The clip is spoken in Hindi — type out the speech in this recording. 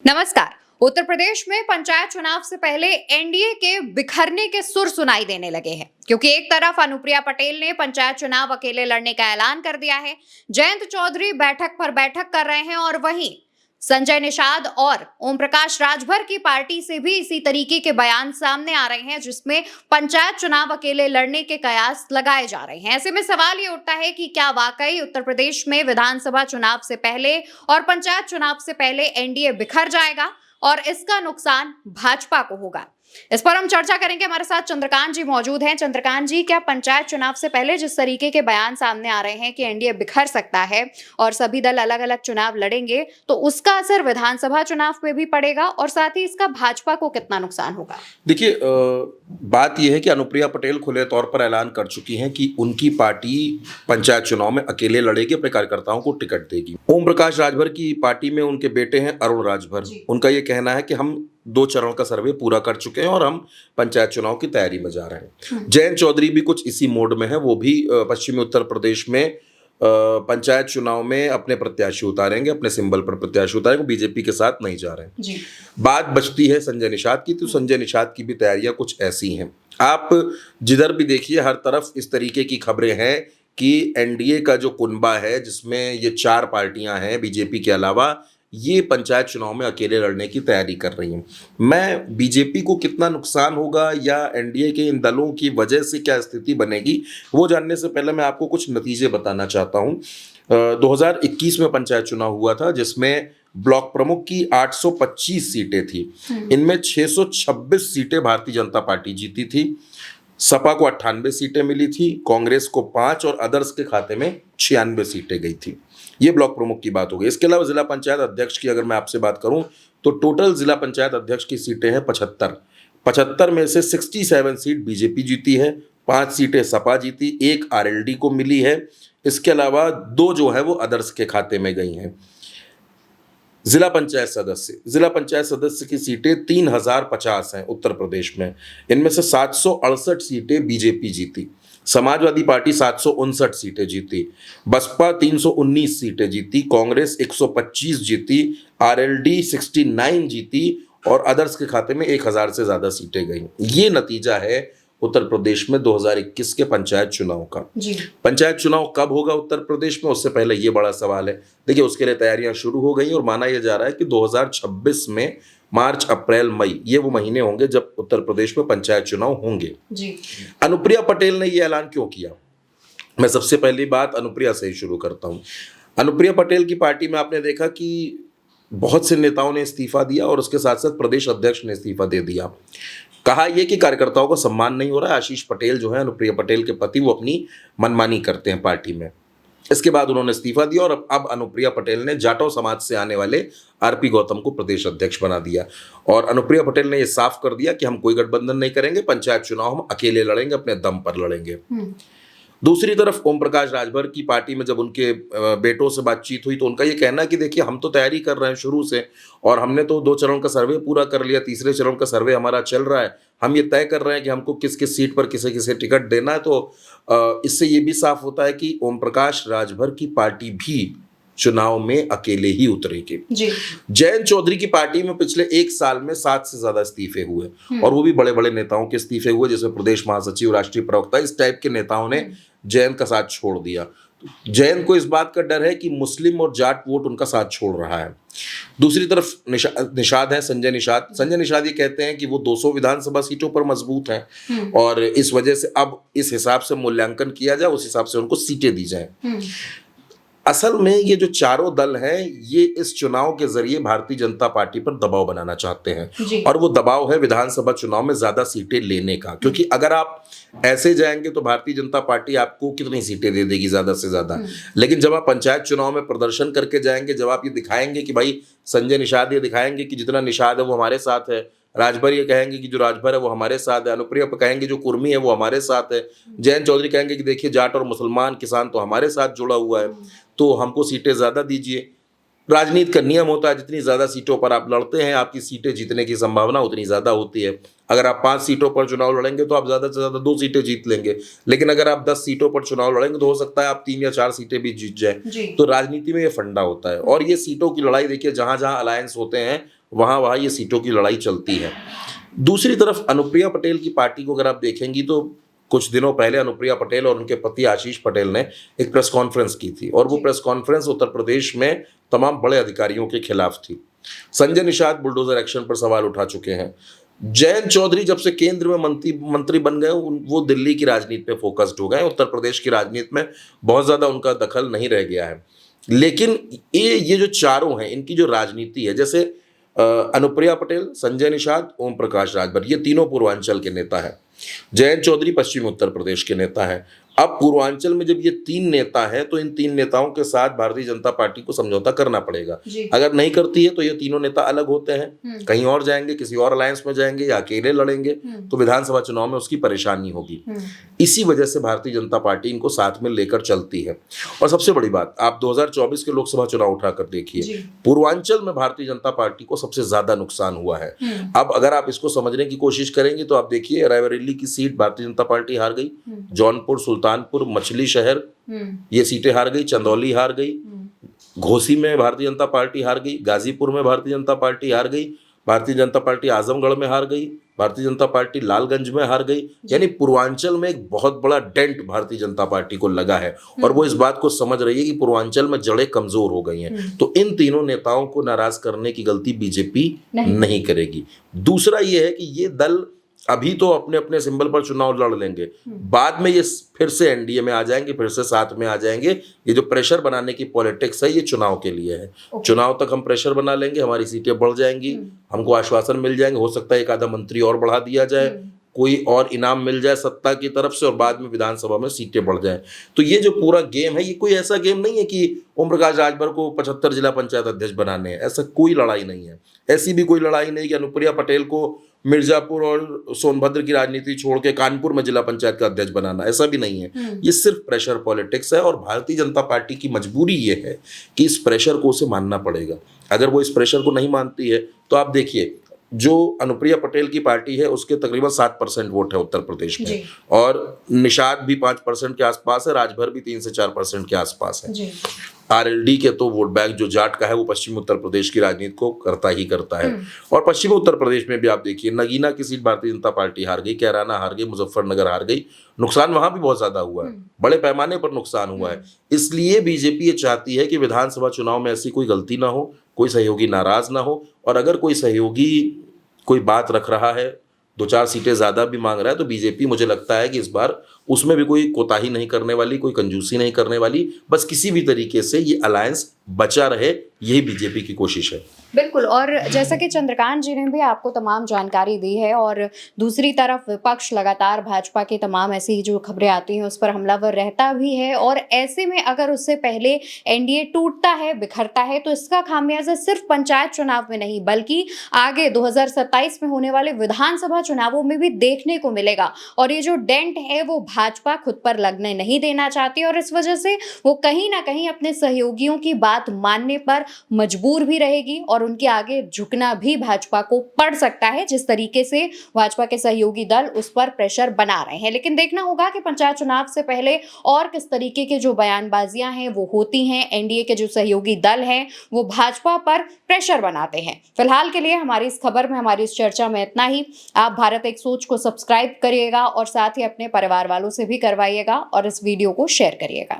नमस्कार। उत्तर प्रदेश में पंचायत चुनाव से पहले एनडीए के बिखरने के सुर सुनाई देने लगे हैं, क्योंकि एक तरफ अनुप्रिया पटेल ने पंचायत चुनाव अकेले लड़ने का ऐलान कर दिया है, जयंत चौधरी बैठक पर बैठक कर रहे हैं और वहीं संजय निषाद और ओम प्रकाश राजभर की पार्टी से भी इसी तरीके के बयान सामने आ रहे हैं, जिसमें पंचायत चुनाव अकेले लड़ने के कयास लगाए जा रहे हैं। ऐसे में सवाल ये उठता है कि क्या वाकई उत्तर प्रदेश में विधानसभा चुनाव से पहले और पंचायत चुनाव से पहले एनडीए बिखर जाएगा और इसका नुकसान भाजपा को होगा। इस पर हम चर्चा करेंगे। हमारे साथ चंद्रकांत जी मौजूद हैं। चंद्रकांत जी, क्या पंचायत चुनाव से पहले जिस तरीके के बयान सामने आ रहे हैं कि एनडीए बिखर सकता है और सभी दल अलग अलग चुनाव लड़ेंगे, तो उसका असर विधानसभा चुनाव पे भी पड़ेगा और साथ ही इसका भाजपा को कितना नुकसान होगा? देखिए, बात यह है कि अनुप्रिया पटेल खुले तौर पर ऐलान कर चुकी हैं कि उनकी पार्टी पंचायत चुनाव में अकेले लड़ेगी, अपने कार्यकर्ताओं को टिकट देगी। ओम प्रकाश राजभर की पार्टी में उनके बेटे हैं अरुण राजभर। उनका ये कहना है कि हम 2 चरण का सर्वे पूरा कर चुके हैं और हम पंचायत चुनाव की तैयारी में जा रहे हैं। जयंत चौधरी भी कुछ इसी मोड में है। वो भी पश्चिमी उत्तर प्रदेश में पंचायत चुनाव में अपने प्रत्याशी उतारेंगे, अपने सिंबल पर प्रत्याशी उतारेंगे, बीजेपी के साथ नहीं जा रहे हैं जी। बात बचती है संजय निषाद की, तो संजय निषाद की भी तैयारियां कुछ ऐसी हैं। आप जिधर भी देखिए, हर तरफ इस तरीके की खबरें हैं कि एनडीए का जो कुनबा है, जिसमें ये 4 पार्टियां हैं बीजेपी के अलावा, ये पंचायत चुनाव में अकेले लड़ने की तैयारी कर रही हैं। मैं बीजेपी को कितना नुकसान होगा या एनडीए के इन दलों की वजह से क्या स्थिति बनेगी, वो जानने से पहले मैं आपको कुछ नतीजे बताना चाहता हूँ। 2021 में पंचायत चुनाव हुआ था, जिसमें ब्लॉक प्रमुख की 825 सीटें थी। इनमें 626 सीटें भारतीय जनता पार्टी जीती थी, सपा को 98 सीटें मिली थी, कांग्रेस को 5 और अदर्स के खाते में 96 सीटें गई थी। ये ब्लॉक प्रमुख की बात हो गई। इसके अलावा जिला पंचायत अध्यक्ष की अगर मैं आपसे बात करूं, तो टोटल जिला पंचायत अध्यक्ष की सीटें हैं 75 में से 67 सीट बीजेपी जीती है, 5 सीटें सपा जीती, 1 आरएलडी को मिली है। इसके अलावा 2 जो है वो अदर्स के खाते में गई हैं। जिला पंचायत सदस्य की सीटें 3050 हैं उत्तर प्रदेश में। इनमें से 768 सीटें बीजेपी जीती, समाजवादी पार्टी 759 सीटें जीती, बसपा 319 सीटें जीती, कांग्रेस 125 जीती, आरएलडी 69 जीती और अदर्स के खाते में 1000 से ज्यादा सीटें गई। ये नतीजा है उत्तर प्रदेश में 2021 के पंचायत चुनाव का जी। पंचायत चुनाव कब होगा उत्तर प्रदेश में, उससे पहले ये बड़ा सवाल है। देखिए, उसके लिए तैयारियां शुरू हो गई और माना यह जा रहा है कि 2026 में मार्च, अप्रैल, मई ये वो महीने होंगे जब उत्तर प्रदेश में पंचायत चुनाव होंगे जी। अनुप्रिया पटेल ने यह ऐलान क्यों किया? मैं सबसे पहली बात अनुप्रिया से ही शुरू करता हूं। अनुप्रिया पटेल की पार्टी में आपने देखा कि बहुत से नेताओं ने इस्तीफा दिया और उसके साथ साथ प्रदेश अध्यक्ष ने इस्तीफा दे दिया। कहा यह कि कार्यकर्ताओं को सम्मान नहीं हो रहा है। आशीष पटेल जो है अनुप्रिया पटेल के पति, वो अपनी मनमानी करते हैं पार्टी में। इसके बाद उन्होंने इस्तीफा दिया और अब अनुप्रिया पटेल ने जाटव समाज से आने वाले आरपी गौतम को प्रदेश अध्यक्ष बना दिया और अनुप्रिया पटेल ने यह साफ कर दिया कि हम कोई गठबंधन नहीं करेंगे, पंचायत चुनाव हम अकेले लड़ेंगे, अपने दम पर लड़ेंगे। दूसरी तरफ ओम प्रकाश राजभर की पार्टी में जब उनके बेटों से बातचीत हुई, तो उनका ये कहना है कि देखिए, हम तो तैयारी कर रहे हैं शुरू से और हमने तो 2 चरण का सर्वे पूरा कर लिया, तीसरे चरण का सर्वे हमारा चल रहा है। हम ये तय कर रहे हैं कि हमको किस किस सीट पर किसे किसे टिकट देना है। तो इससे ये भी साफ होता है कि ओम प्रकाश राजभर की पार्टी भी चुनाव में अकेले ही उतरेगी जी। जयंत चौधरी की पार्टी में पिछले 1 साल में 7 से ज्यादा इस्तीफे हुए और वो भी बड़े बड़े नेताओं के इस्तीफे हुए, जैसे प्रदेश महासचिव, राष्ट्रीय प्रवक्ता, इस टाइप के नेताओं ने जयंत का साथ छोड़ दिया। जयंत को इस बात का डर है कि मुस्लिम और जाट वोट उनका साथ छोड़ रहा है। दूसरी तरफ निषाद है, संजय निषाद ये कहते हैं कि वो 200 विधानसभा सीटों पर मजबूत हैं और इस वजह से अब इस हिसाब से मूल्यांकन किया जाए, उस हिसाब से उनको सीटें दी जाए। असल में ये जो चारों दल हैं, ये इस चुनाव के जरिए भारतीय जनता पार्टी पर दबाव बनाना चाहते हैं और वो दबाव है विधानसभा चुनाव में ज्यादा सीटें लेने का, क्योंकि अगर आप ऐसे जाएंगे तो भारतीय जनता पार्टी आपको कितनी सीटें दे देगी, ज्यादा से ज्यादा। लेकिन जब आप पंचायत चुनाव में प्रदर्शन करके जाएंगे, जब आप ये दिखाएंगे कि भाई संजय निषाद ये दिखाएंगे कि जितना निषाद है वो हमारे साथ है, राजभर ये कहेंगे कि जो राजभर है वो हमारे साथ है, अनुप्रिया कहेंगे जो कुर्मी है वो हमारे साथ है, जयंत चौधरी कहेंगे कि देखिए जाट और मुसलमान किसान तो हमारे साथ जुड़ा हुआ है, तो हमको सीटें ज्यादा दीजिए। राजनीति का नियम होता है, जितनी ज्यादा सीटों पर आप लड़ते हैं, आपकी सीटें जीतने की संभावना उतनी ज्यादा होती है। अगर आप 5 सीटों पर चुनाव लड़ेंगे तो आप ज्यादा से ज्यादा 2 सीटें जीत लेंगे, लेकिन अगर आप 10 सीटों पर चुनाव लड़ेंगे तो हो सकता है आप 3 या 4 सीटें भी जीत जाए। तो राजनीति में ये फंडा होता है और ये सीटों की लड़ाई देखिए, जहां जहां अलायंस होते हैं वहाँ वहाँ ये सीटों की लड़ाई चलती है। दूसरी तरफ अनुप्रिया पटेल की पार्टी को अगर आप देखेंगी तो कुछ दिनों पहले अनुप्रिया पटेल और उनके पति आशीष पटेल ने एक प्रेस कॉन्फ्रेंस की थी और वो प्रेस कॉन्फ्रेंस उत्तर प्रदेश में तमाम बड़े अधिकारियों के खिलाफ थी। संजय निषाद बुलडोजर एक्शन पर सवाल उठा चुके हैं। जयंत चौधरी जब से केंद्र में मंत्री बन गए वो दिल्ली की राजनीति पे फोकस्ड हो गए। उत्तर प्रदेश की राजनीति में बहुत ज़्यादा उनका दखल नहीं रह गया है। लेकिन ये जो चारों हैं, इनकी जो राजनीति है, जैसे अनुप्रिया पटेल, संजय निषाद, ओम प्रकाश राजभर, ये तीनों पूर्वांचल के नेता हैं। जयंत चौधरी पश्चिमी उत्तर प्रदेश के नेता हैं। अब पूर्वांचल में जब ये तीन नेता हैं तो इन तीन नेताओं के साथ भारतीय जनता पार्टी को समझौता करना पड़ेगा। अगर नहीं करती है तो ये तीनों नेता अलग होते हैं, कहीं और जाएंगे, किसी और अलायंस में जाएंगे या अकेले लड़ेंगे, तो विधानसभा चुनाव में उसकी परेशानी होगी। इसी वजह से भारतीय जनता पार्टी इनको साथ में लेकर चलती है। और सबसे बड़ी बात, आप 2024 के लोकसभा चुनाव उठाकर देखिए, पूर्वांचल में भारतीय जनता पार्टी को सबसे ज्यादा नुकसान हुआ है। अब अगर आप इसको समझने की कोशिश करेंगे तो आप देखिए, रायबरेली की सीट भारतीय जनता पार्टी हार गई, जौनपुर, सुल्तानपुर, मछली शहर, ये सीटें हार गई, चंदौली हार गई, घोसी में भारतीय जनता पार्टी हार गई, गाजीपुर में भारतीय जनता पार्टी हार गई, भारतीय जनता पार्टी आजमगढ़ में हार गई, भारतीय जनता पार्टी लालगंज में हार गई। यानी पूर्वांचल में एक बहुत बड़ा डेंट भारतीय जनता पार्टी को लगा है और वो इस बात को समझ रही है कि पूर्वांचल में जड़ें कमजोर हो गई हैं। तो इन तीनों नेताओं को नाराज करने की गलती बीजेपी नहीं करेगी। दूसरा ये है कि ये दल अभी तो अपने अपने सिंबल पर चुनाव लड़ लेंगे, बाद में ये फिर से एनडीए में आ जाएंगे, फिर से साथ में आ जाएंगे। ये जो प्रेशर बनाने की पॉलिटिक्स है, ये चुनाव के लिए है। चुनाव तक हम प्रेशर बना लेंगे, हमारी सीटें बढ़ जाएंगी, हमको आश्वासन मिल जाएंगे, हो सकता है एक आधा मंत्री और बढ़ा दिया जाए, कोई और इनाम मिल जाए सत्ता की तरफ से और बाद में विधानसभा में सीटें बढ़ जाएं। तो ये जो पूरा गेम है, ये कोई ऐसा गेम नहीं है कि ओम प्रकाश राजभर को 75 जिला पंचायत अध्यक्ष बनाने हैं। ऐसा कोई लड़ाई नहीं है। ऐसी भी कोई लड़ाई नहीं कि अनुप्रिया पटेल को मिर्जापुर और सोनभद्र की राजनीति छोड़ के कानपुर में जिला पंचायत का अध्यक्ष बनाना, ऐसा भी नहीं है। ये सिर्फ प्रेशर पॉलिटिक्स है और भारतीय जनता पार्टी की मजबूरी ये है कि इस प्रेशर को उसे मानना पड़ेगा। अगर वो इस प्रेशर को नहीं मानती है तो आप देखिए, जो अनुप्रिया पटेल की पार्टी है उसके तकरीबन 7% वोट है उत्तर प्रदेश में और निषाद भी 5% के आसपास है, राजभर भी 3 से 4% के आसपास है। आरएलडी के तो वोट बैंक जो जाट का है वो पश्चिमी उत्तर प्रदेश की राजनीति को करता ही करता है। और पश्चिमी उत्तर प्रदेश में भी आप देखिए, नगीना की सीट भारतीय जनता पार्टी हार गई, कैराना हार गई, मुजफ्फरनगर हार गई। नुकसान वहां भी बहुत ज्यादा हुआ है, बड़े पैमाने पर नुकसान हुआ है। इसलिए बीजेपी ये चाहती है कि विधानसभा चुनाव में ऐसी कोई गलती ना हो, कोई सहयोगी नाराज ना हो, और अगर कोई सहयोगी कोई बात रख रहा है, 2-4 सीटें ज्यादा भी मांग रहा है, तो बीजेपी मुझे लगता है कि इस बार उसमें भी कोई कोताही नहीं करने वाली, कोई कंजूसी नहीं करने वाली। बस किसी भी तरीके से ये अलायंस बचा रहे, यही बीजेपी की कोशिश है। बिल्कुल। और जैसा कि चंद्रकांत जी ने भी आपको तमाम जानकारी दी है, और दूसरी तरफ विपक्ष लगातार भाजपा की तमाम ऐसी जो खबरें आती हैं उस पर हमलावर रहता भी है, और ऐसे में अगर उससे पहले एनडीए टूटता है, बिखरता है, तो इसका खामियाजा सिर्फ पंचायत चुनाव में नहीं बल्कि आगे 2027 में होने वाले विधानसभा चुनावों में भी देखने को मिलेगा। और ये जो डेंट है वो भाजपा खुद पर लगने नहीं देना चाहती, और इस वजह से वो कहीं ना कहीं अपने सहयोगियों की बात मानने पर मजबूर भी रहेगी और उनके आगे झुकना भी भाजपा को पड़ सकता है, जिस तरीके से भाजपा के सहयोगी दल उस पर प्रेशर बना रहे हैं। लेकिन देखना होगा कि पंचायत चुनाव से पहले और किस तरीके के जो बयानबाजियां हैं वो होती हैं, एनडीए के जो सहयोगी दल हैं वो भाजपा पर प्रेशर बनाते हैं। फिलहाल के लिए हमारी इस खबर में, हमारी इस चर्चा में इतना ही। आप भारत एक सोच को सब्सक्राइब करिएगा और साथ ही अपने परिवार वालों से भी करवाइएगा और इस वीडियो को शेयर करिएगा।